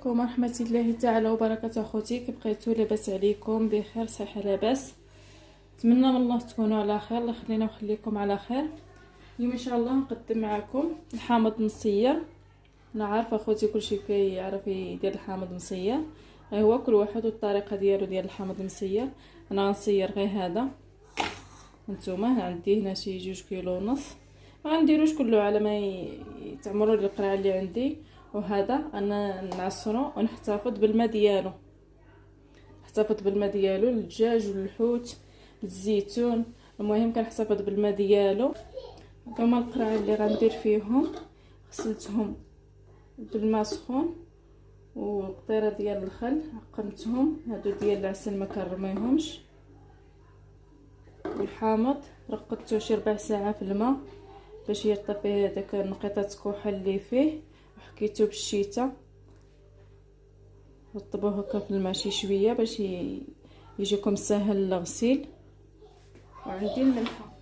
عليكم ورحمة الله تعالى وبركاته. اخوتي كي بقيتو لاباس عليكم بخير صحه لاباس؟ نتمنى من الله تكونوا على خير. الله يخلينا ويخليكم على خير. اليوم ان شاء الله نقدم معكم الحامض مصير. انا عارفه اخوتي كلشي كيعرف يدير الحامض مصير، غير هو كل واحد والطريقه ديالو ديال الحامض مصير. انا غنصير غير هذا. نتوما عندي هنا شي 2 كيلو ونص، ما غنديروش كله على ما تعمروا لي القرعه اللي عندي. وهذا انا نعصرو ونحتفظ بالماء ديالو، نحتفظ بالماء ديالو للدجاج والحوت للزيتون. المهم كنحتفظ بالماء ديالو. هما القرعه اللي غندير فيهم غسلتهم بالماء سخون وقطيره ديال الخل عقمتهم. هادو ديال العسل ما كنرميهمش. والحامض رقدته شي 4 ساعات في الماء باش يرطب فيه هذاك النقيطات الكحل اللي فيه، وحكيته بالشيته. رطبوه هكا في الماء شي شويه باش يجيكم سهل الغسيل. وعندي الملحه،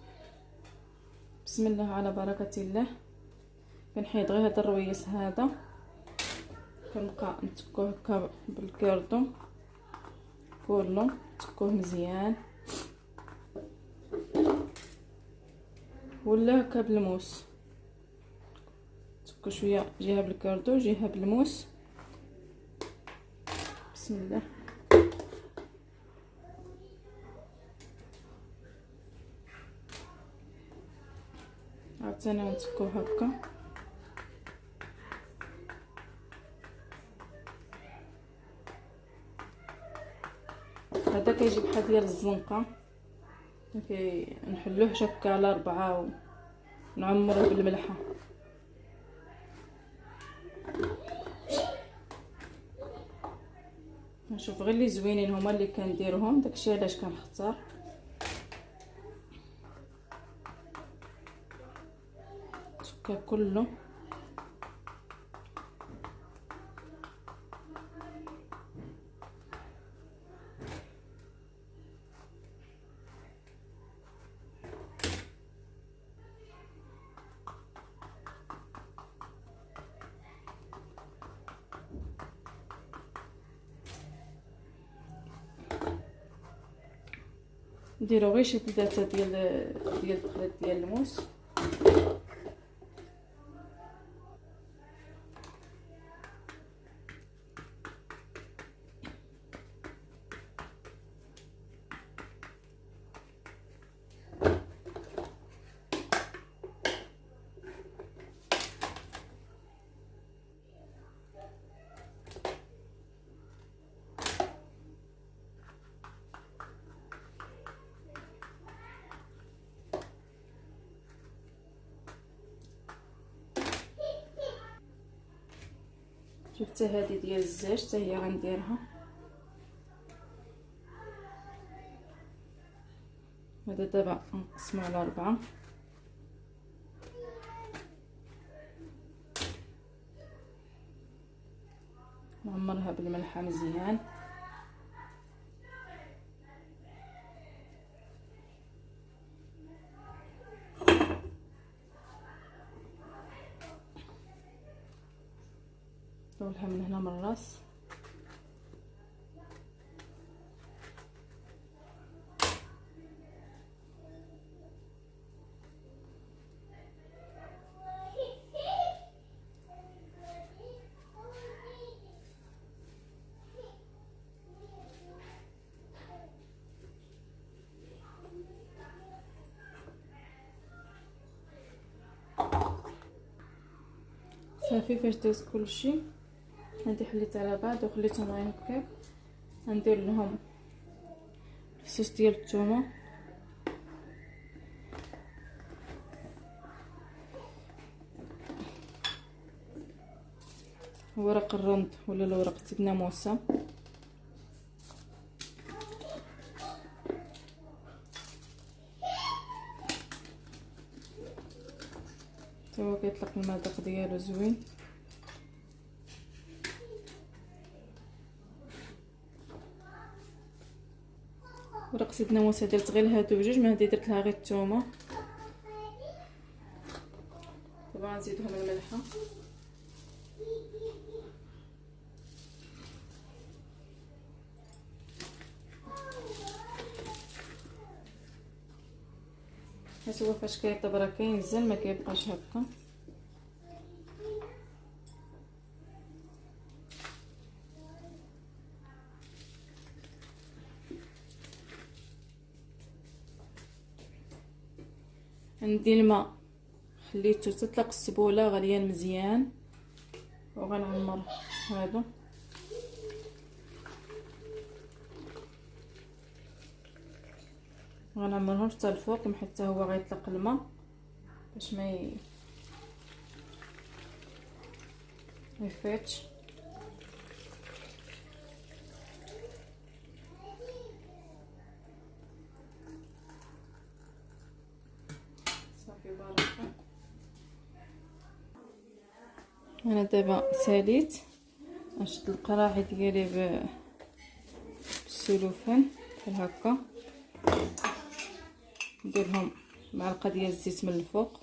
بسم الله على بركه الله. كنحيد غير هذا الرويس هذا، كنبقى نتكوه هكا بالكردو كله، نتكوه مزيان ولا هكا بالموس. نتكو شويه جهه بالكردو جهه بالموس. بسم الله. عاوتاني نتكو هكا. هذا كيجي بحال ديال الزنقه، نحلوه هكا على 4 ونعمروه بالملحه. نشوف غير اللي زوينين هما اللي كنديرهم، داكشي علاش كنختار. تكا كله نديرو غير شي 3 ديال الخليط ديال الموس. جبت هذه ديال الزاج حتى هي غنديرها. هذا دابا نقسمو على 4. نعمرها بالملحه مزيان. نطولها من هنا من الراس. صافي فاش داز كلشي هادي حليت على بعض وخليتهم غير هكاك. غندير لهم الفصوص ديال الثومه، ورق الرند ولا الورق الناموسه، هو كيطلق المذاق ديالو زوين. ورق سيدنا موسى درت غير هادو بجوج، ما هادي درت لها غير الثومه. دابا غنزيدهم الملحه. حيت هو فاش كيطيب راه كينزل ما كيبقاش هكا. عندي الماء خليته تطلق السبوله غليان مزيان، وغنعمر هادو. غنعمرهم حتى الفوق حتى هو غيطلق الماء باش ما يفيتش. صافي بركه. انا دابا ساليت نشد القراعي ديالي بالسلوفان بحال هكا، ندير لهم معلقه ديال الزيت من الفوق.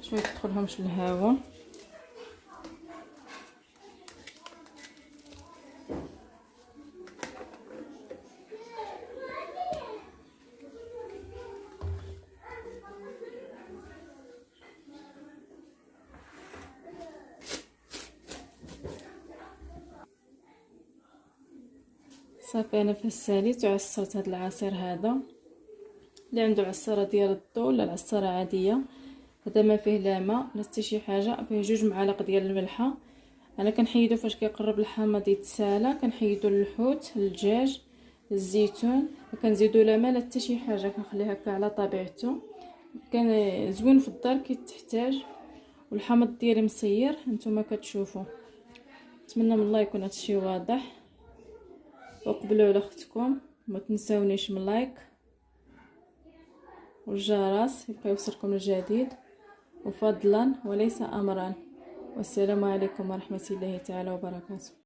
شويه تدخلهمش الهواء. صافي انا فاش ساليت وعصرت هذا العصير هذا، اللي عنده عصاره ديال الضو ولا العصاره عاديه، هذا ما فيه لا ماء لا حتى شي حاجه، فيه 2 معالق ديال الملحه. انا كنحيدو فاش كيقرب الحامض يتسالى، كنحيدو الحوت، الدجاج، الزيتون، ما كنزيدو لا ماء لا حتى شي حاجه، كنخليه هكا على طبيعته. كان زوين في الدار كي تحتاج، والحامض ديالي مصير نتوما كتشوفوا. نتمنى من الله يكون هادشي واضح، وقبلوا على اختكم، ما تنساونيش من لايك والجرس يبقى يوصلكم الجديد، وفضلا وليس امرا. والسلام عليكم ورحمه الله تعالى وبركاته.